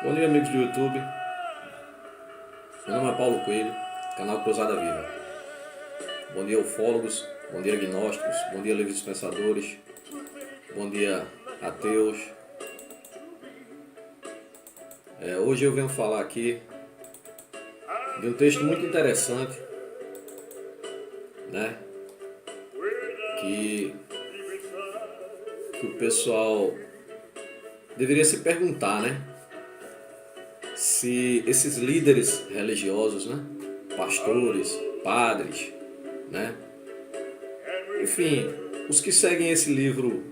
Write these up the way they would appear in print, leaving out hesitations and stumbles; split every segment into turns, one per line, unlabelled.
Bom dia, amigos do YouTube. Meu nome é Paulo Coelho, canal Cruzada Viva. Bom dia, ufólogos. Bom dia, agnósticos. Bom dia, livres pensadores. Bom dia, ateus. Hoje eu venho falar aqui de um texto muito interessante, né? Que o pessoal deveria se perguntar, né? Se esses líderes religiosos, né? Pastores, padres, né? Enfim, os que seguem esse livro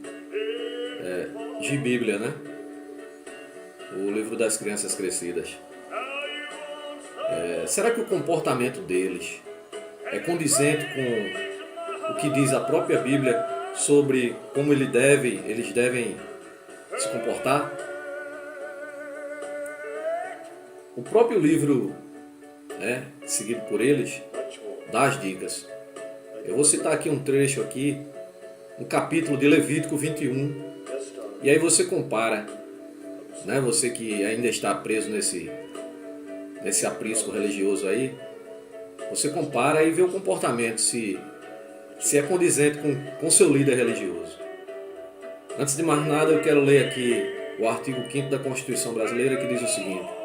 de Bíblia, né? O livro das crianças crescidas. Será que o comportamento deles é condizente com o que diz a própria Bíblia sobre como eles devem se comportar? O próprio livro, seguido por eles, dá as dicas. Eu vou citar aqui um trecho aqui, um capítulo de Levítico 21, e aí você compara, né, você que ainda está preso nesse aprisco religioso aí, você compara e vê o comportamento, se é condizente com seu líder religioso. Antes de mais nada, eu quero ler aqui o artigo 5º da Constituição Brasileira, que diz o seguinte: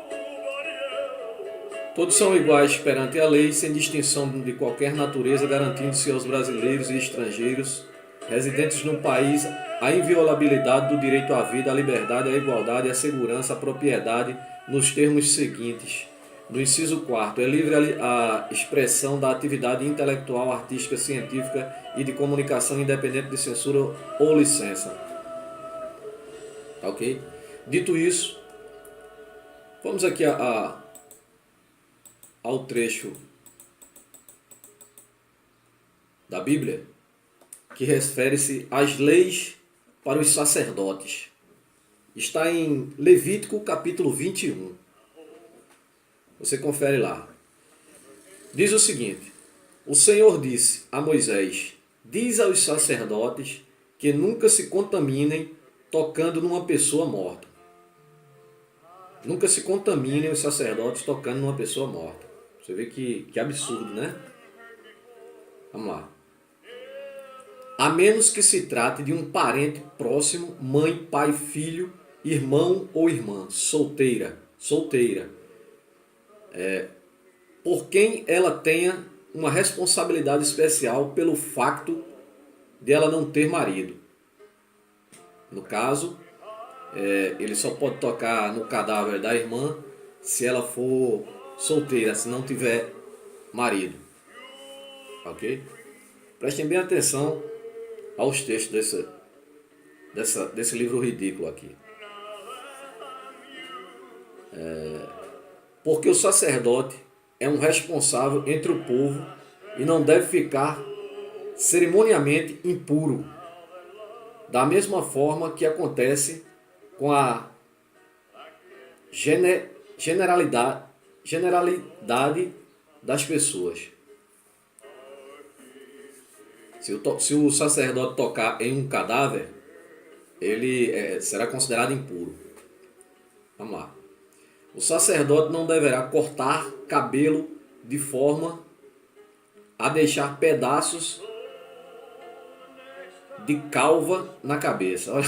todos são iguais perante a lei, sem distinção de qualquer natureza, garantindo-se aos brasileiros e estrangeiros residentes no país a inviolabilidade do direito à vida, à liberdade, à igualdade, à segurança, à propriedade, nos termos seguintes. No inciso 4º, é livre a expressão da atividade intelectual, artística, científica e de comunicação independente de censura ou licença. Tá ok? Dito isso, vamos aqui ao trecho da Bíblia que refere-se às leis para os sacerdotes. Está em Levítico capítulo 21. Você confere lá. Diz o seguinte: o Senhor disse a Moisés: diz aos sacerdotes que nunca se contaminem tocando numa pessoa morta. Nunca se contaminem os sacerdotes tocando numa pessoa morta. Você vê que absurdo, né? Vamos lá. A menos que se trate de um parente próximo, mãe, pai, filho, irmão ou irmã, solteira, por quem ela tenha uma responsabilidade especial pelo facto de ela não ter marido. No caso, ele só pode tocar no cadáver da irmã se ela for solteira, se não tiver marido. Ok? Prestem bem atenção aos textos desse livro ridículo aqui. Porque o sacerdote é um responsável entre o povo e não deve ficar cerimonialmente impuro, da mesma forma que acontece com a generalidade das pessoas. Se o sacerdote tocar em um cadáver, ele será considerado impuro. Vamos lá. O sacerdote não deverá cortar cabelo de forma a deixar pedaços de calva na cabeça. Olha.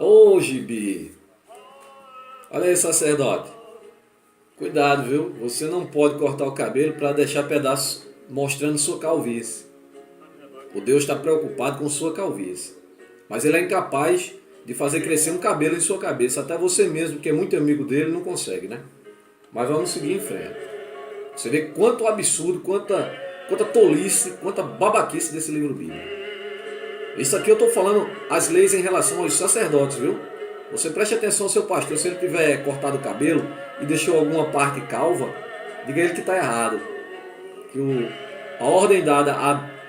Ô, gibi! Olha aí, sacerdote. Cuidado, viu? Você não pode cortar o cabelo para deixar pedaços mostrando sua calvície. O Deus está preocupado com sua calvície. Mas ele é incapaz de fazer crescer um cabelo em sua cabeça. Até você mesmo, que é muito amigo dele, não consegue, né? Mas vamos seguir em frente. Você vê quanto absurdo, quanta tolice, quanta babaquice desse livro bíblico. Isso aqui eu estou falando as leis em relação aos sacerdotes, viu? Você preste atenção ao seu pastor. Se ele tiver cortado o cabelo e deixou alguma parte calva, diga a ele que está errado. Que a ordem dada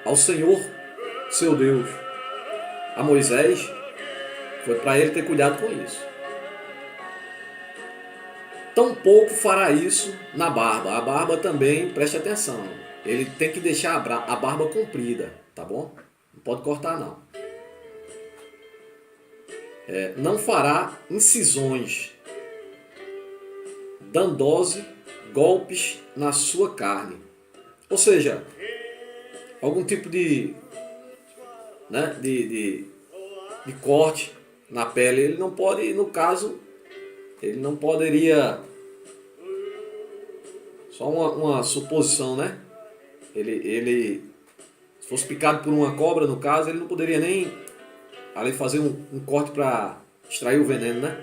ao Senhor, seu Deus, a Moisés, foi para ele ter cuidado com isso. Tampouco fará isso na barba. A barba também, preste atenção. Ele tem que deixar a barba comprida, tá bom? Não pode cortar não. não fará incisões, dandose, golpes na sua carne. Ou seja, algum tipo de corte na pele. Ele não pode, no caso, ele não poderia, só uma suposição, né? Ele, se fosse picado por uma cobra, no caso, ele não poderia nem ali fazer um corte para extrair o veneno, né?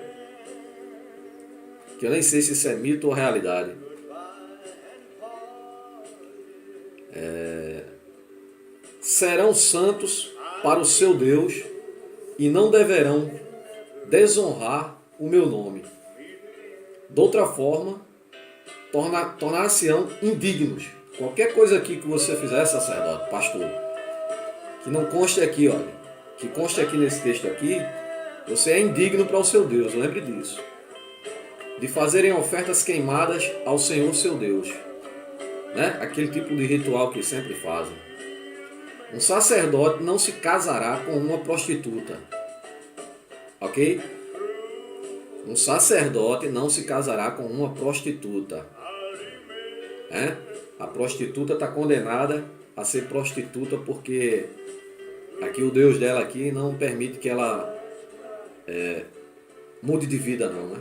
Que eu nem sei se isso é mito ou realidade. Serão santos para o seu Deus e não deverão desonrar o meu nome. De outra forma, tornar-se-ão indignos. Qualquer coisa aqui que você fizer, sacerdote, pastor, que não conste aqui, olha, que conste aqui nesse texto aqui, você é indigno para o seu Deus, lembre disso. De fazerem ofertas queimadas ao Senhor seu Deus. Né? Aquele tipo de ritual que sempre fazem. Um sacerdote não se casará com uma prostituta. Ok? Um sacerdote não se casará com uma prostituta. A prostituta está condenada a ser prostituta porque aqui o Deus dela aqui não permite que ela mude de vida não, né?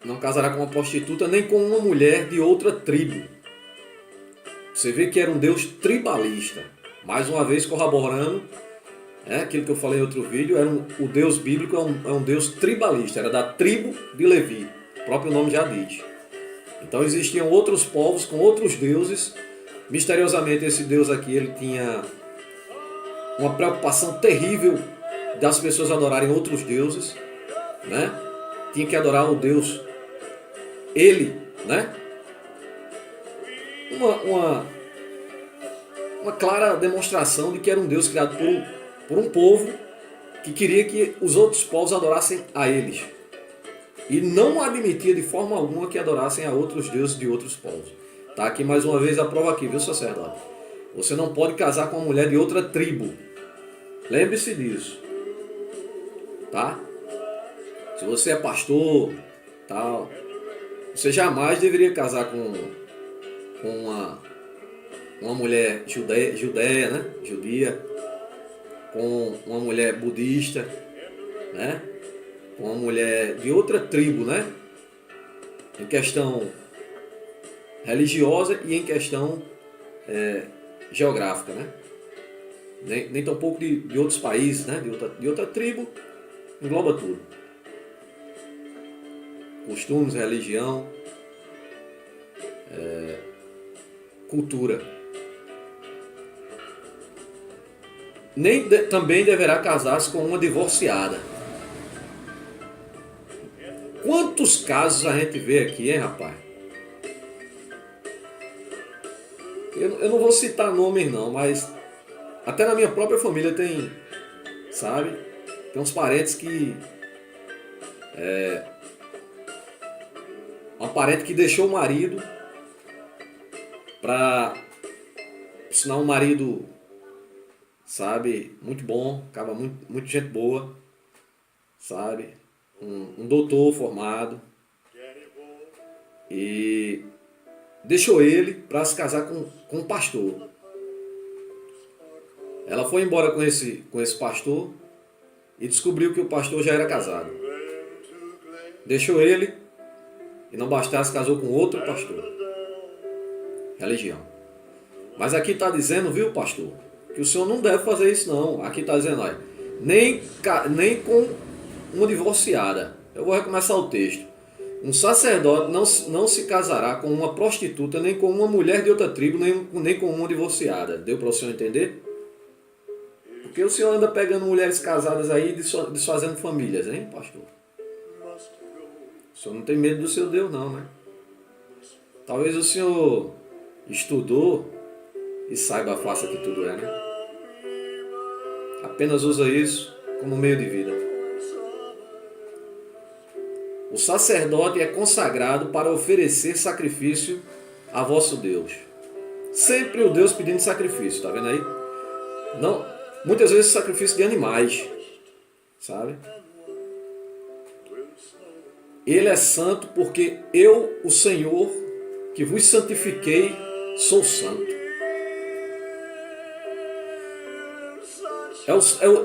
Não casará com uma prostituta nem com uma mulher de outra tribo. Você vê que era um Deus tribalista. Mais uma vez corroborando, aquilo que eu falei em outro vídeo, o Deus bíblico é um Deus tribalista, era da tribo de Levi. O próprio nome já diz. Então existiam outros povos com outros deuses. Misteriosamente esse Deus aqui ele tinha uma preocupação terrível das pessoas adorarem outros deuses, né? Tinha que adorar o Deus, ele, né? Uma clara demonstração de que era um Deus criado por um povo que queria que os outros povos adorassem a eles. E não admitia de forma alguma que adorassem a outros deuses de outros povos. Tá aqui mais uma vez a prova aqui, viu, sacerdote? Você não pode casar com uma mulher de outra tribo. Lembre-se disso. Tá? Se você é pastor, tal, você jamais deveria casar com uma mulher judeia, né? Judia, com uma mulher budista, né? Com uma mulher de outra tribo, né? Em questão religiosa e em questão geográfica, né? Nem tão pouco de outros países, né? De outra tribo, engloba tudo. Costumes, religião, cultura. Também deverá casar-se com uma divorciada. Quantos casos a gente vê aqui, hein, rapaz? Eu não vou citar nomes não, mas até na minha própria família tem, sabe? Tem uns parentes que... uma parente que deixou o marido para... Sinal, um marido, sabe, muito bom, acaba muito gente boa, sabe? Um doutor formado. E deixou ele para se casar com um pastor. Ela foi embora com esse pastor e descobriu que o pastor já era casado. Deixou ele e não bastasse, casou com outro pastor. Religião. Mas aqui está dizendo, viu, pastor, que o senhor não deve fazer isso não. Aqui está dizendo, olha, nem com uma divorciada. Eu vou recomeçar o texto. Um sacerdote não se casará com uma prostituta, nem com uma mulher de outra tribo, nem com uma divorciada. Deu para o senhor entender? Porque o senhor anda pegando mulheres casadas aí e desfazendo famílias, hein, pastor? O senhor não tem medo do seu Deus não, né? Talvez o senhor estudou e saiba a face que tudo é, né? Apenas usa isso como meio de vida. O sacerdote é consagrado para oferecer sacrifício a vosso Deus. Sempre o Deus pedindo sacrifício, tá vendo aí? Não, Muitas vezes sacrifício de animais, sabe? Ele é santo porque eu, o Senhor, que vos santifiquei, sou santo.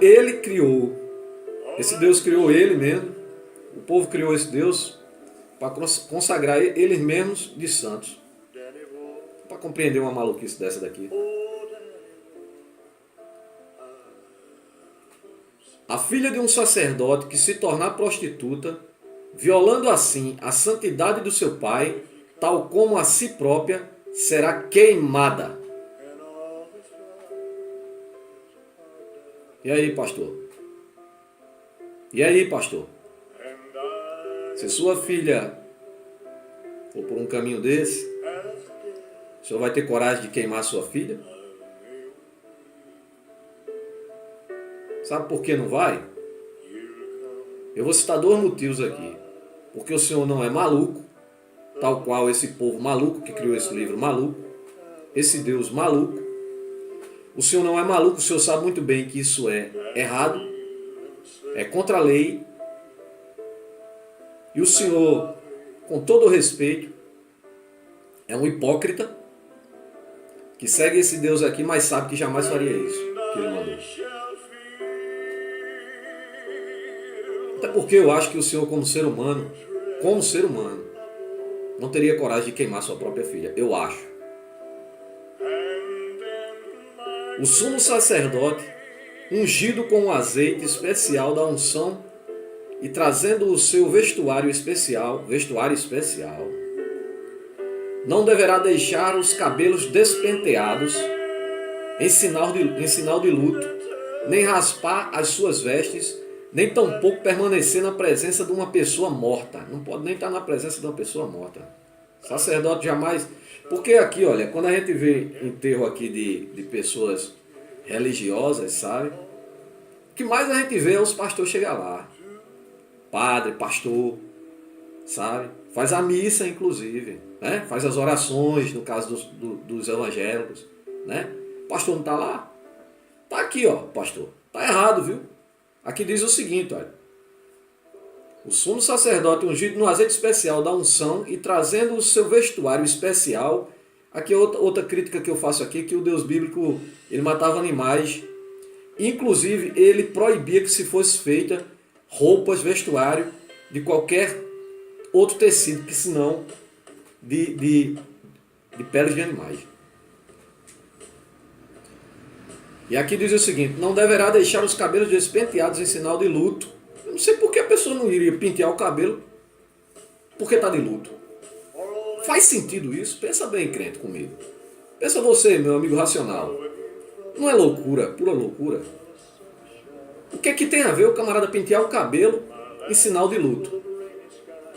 Ele criou, esse Deus criou ele mesmo, o povo criou esse Deus para consagrar eles mesmos de santos. Para compreender uma maluquice dessa daqui. A filha de um sacerdote que se tornar prostituta, violando assim a santidade do seu pai, tal como a si própria, será queimada. E aí, pastor? E aí, pastor? Se sua filha for por um caminho desse, o senhor vai ter coragem de queimar sua filha? Sabe por que não vai? Eu vou citar 2 motivos aqui. Porque o senhor não é maluco, tal qual esse povo maluco que criou esse livro maluco, esse Deus maluco. O senhor não é maluco, o senhor sabe muito bem que isso é errado, é contra a lei. E o senhor, com todo o respeito, é um hipócrita que segue esse Deus aqui, mas sabe que jamais faria isso que ele mandou. Até porque eu acho que o senhor, como ser humano, não teria coragem de queimar sua própria filha. Eu acho. O sumo sacerdote, ungido com um azeite especial da unção e trazendo o seu vestuário especial, não deverá deixar os cabelos despenteados em sinal de luto, nem raspar as suas vestes, nem tampouco permanecer na presença de uma pessoa morta. Não pode nem estar na presença de uma pessoa morta. Sacerdote jamais... Porque aqui, olha, quando a gente vê enterro aqui de pessoas religiosas, sabe? O que mais a gente vê é os pastores chegar lá. Padre, pastor, sabe? Faz a missa, inclusive, né? Faz as orações, no caso dos evangélicos, né? O pastor não está lá? Está aqui, ó, pastor. Está errado, viu? Aqui diz o seguinte, olha. O sumo sacerdote ungido no azeite especial da unção e trazendo o seu vestuário especial. Aqui é outra crítica que eu faço aqui, que o Deus bíblico, ele matava animais. Inclusive, ele proibia que se fosse feita roupas, vestuário de qualquer outro tecido, que senão de peles de animais. E aqui diz o seguinte: não deverá deixar os cabelos despenteados em sinal de luto. Eu não sei por que a pessoa não iria pentear o cabelo porque está de luto. Faz sentido isso? Pensa bem, crente, comigo. Pensa você, meu amigo racional. Não é loucura, pura loucura? O que é que tem a ver o camarada pentear o cabelo em sinal de luto?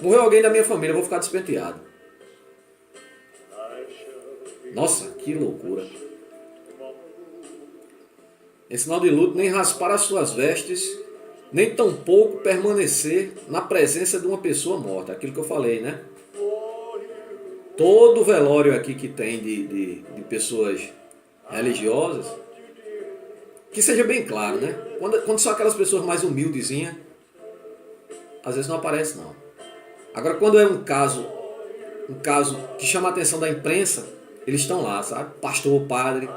Morreu alguém da minha família, eu vou ficar despenteado. Nossa, que loucura. Em sinal de luto, nem raspar as suas vestes, nem tampouco permanecer na presença de uma pessoa morta. Aquilo que eu falei, né? Todo velório aqui que tem de pessoas religiosas, que seja bem claro, né? Quando são aquelas pessoas mais humildezinhas, às vezes não aparece, não. Agora, quando é um caso que chama a atenção da imprensa, eles estão lá, sabe? Pastor, padre,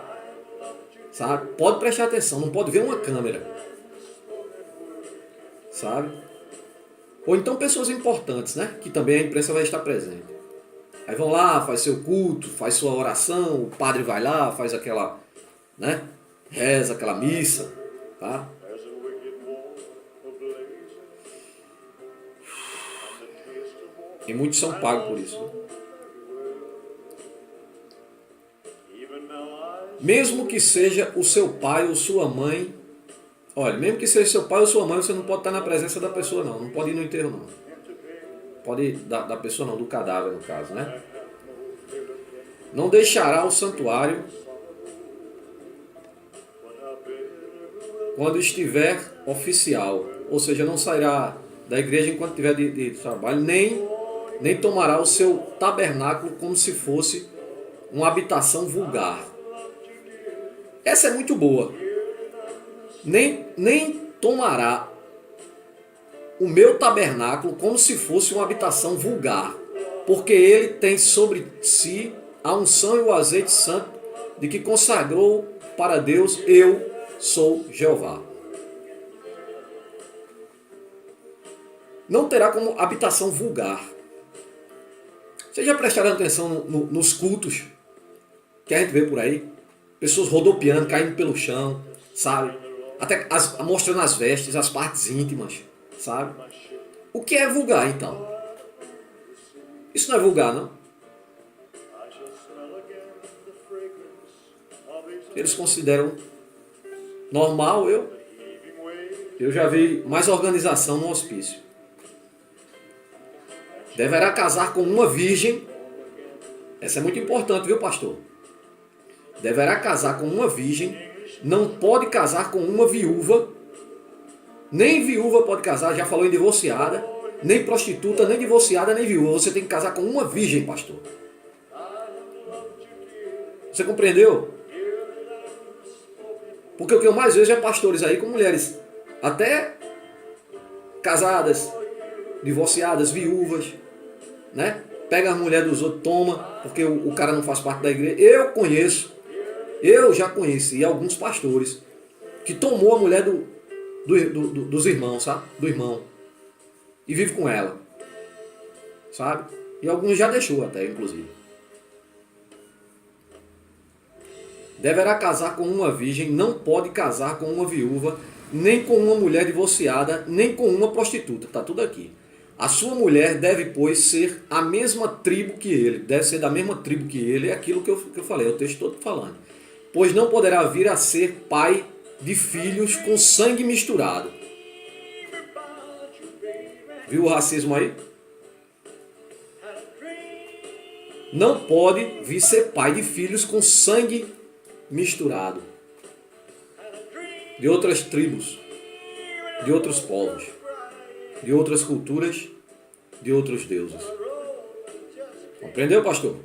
sabe? Pode prestar atenção, não pode ver uma câmera, sabe? Ou então pessoas importantes, né? Que também a imprensa vai estar presente. Aí vão lá, faz seu culto, faz sua oração, o padre vai lá, faz aquela, né? Reza aquela missa, tá? E muitos são pagos por isso. Mesmo que seja o seu pai ou sua mãe, olha, mesmo que seja seu pai ou sua mãe, você não pode estar na presença da pessoa, não. Não pode ir no enterro, não. Pode ir da pessoa, não, do cadáver, no caso, né? Não deixará o santuário quando estiver oficial, ou seja, não sairá da igreja enquanto estiver de trabalho, nem tomará o seu tabernáculo como se fosse uma habitação vulgar. Essa é muito boa. nem tomará o meu tabernáculo como se fosse uma habitação vulgar, porque ele tem sobre si a unção e o azeite santo de que consagrou para Deus, eu sou Jeová. Não terá como habitação vulgar. Vocês já prestaram atenção nos cultos que a gente vê por aí? Pessoas rodopiando, caindo pelo chão, sabe? Até mostrando as vestes, as partes íntimas, sabe? O que é vulgar, então? Isso não é vulgar, não? Eles consideram normal, eu já vi mais organização no hospício. Deverá casar com uma virgem. Essa é muito importante, viu, pastor? Deverá casar com uma virgem. Não pode casar com uma viúva. Nem viúva pode casar, já falou em divorciada. Nem prostituta, nem divorciada, nem viúva. Você tem que casar com uma virgem, pastor. Você compreendeu? Porque o que eu mais vejo é pastores aí com mulheres até casadas, divorciadas, viúvas, né? Pega a mulher dos outros, toma, porque o cara não faz parte da igreja. Eu já conheci alguns pastores que tomou a mulher dos irmãos, sabe? Do irmão. E vive com ela, sabe? E alguns já deixou até, inclusive. Deverá casar com uma virgem, não pode casar com uma viúva, nem com uma mulher divorciada, nem com uma prostituta. Está tudo aqui. A sua mulher deve, pois, ser a mesma tribo que ele. Deve ser da mesma tribo que ele. É aquilo que eu falei, é o texto todo falando. Pois não poderá vir a ser pai de filhos com sangue misturado. Viu o racismo aí? Não pode vir ser pai de filhos com sangue misturado. De outras tribos, de outros povos, de outras culturas, de outros deuses. Compreendeu, pastor?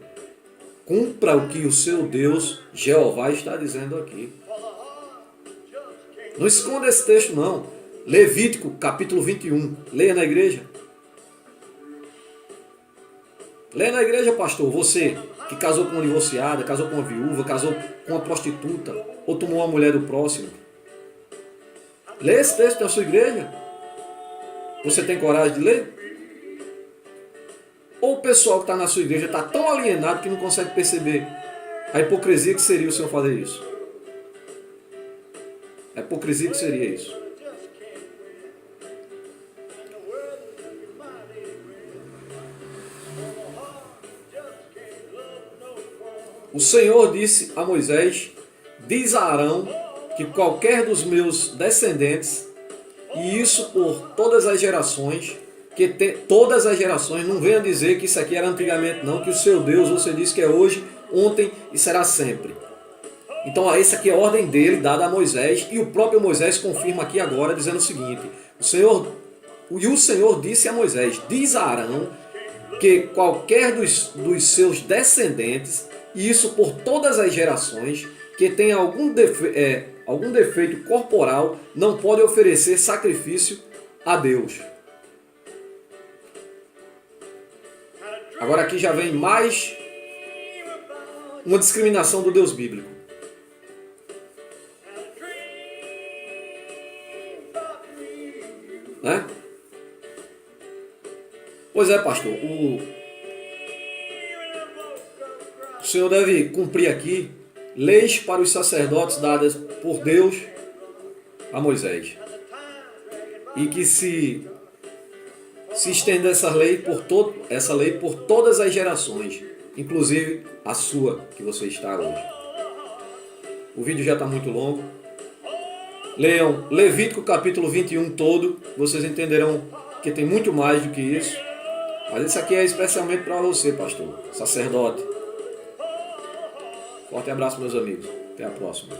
Cumpra o que o seu Deus, Jeová, está dizendo aqui. Não esconda esse texto, não. Levítico, capítulo 21. Leia na igreja. Leia na igreja, pastor. Você que casou com uma divorciada, casou com uma viúva, casou com uma prostituta, ou tomou uma mulher do próximo. Leia esse texto na sua igreja. Você tem coragem de ler? Ou o pessoal que está na sua igreja está tão alienado que não consegue perceber a hipocrisia que seria o senhor fazer isso? A hipocrisia que seria isso? O Senhor disse a Moisés: diz a Arão que qualquer dos meus descendentes, e isso por todas as gerações, todas as gerações, não venham dizer que isso aqui era antigamente não, que o seu Deus, você disse que é hoje, ontem e será sempre. Então essa aqui é a ordem dele, dada a Moisés, e o próprio Moisés confirma aqui agora, dizendo o seguinte: o Senhor disse a Moisés: diz a Arão que qualquer dos seus descendentes, e isso por todas as gerações, que tem algum defeito corporal, não pode oferecer sacrifício a Deus. Agora aqui já vem mais uma discriminação do Deus bíblico. Né? Pois é, pastor, o Senhor deve cumprir aqui leis para os sacerdotes dadas por Deus a Moisés. E que se estenda essa lei por todas as gerações, inclusive a sua, que você está hoje. O vídeo já está muito longo. Leiam Levítico capítulo 21 todo, vocês entenderão que tem muito mais do que isso. Mas isso aqui é especialmente para você, pastor, sacerdote. Forte abraço, meus amigos. Até a próxima.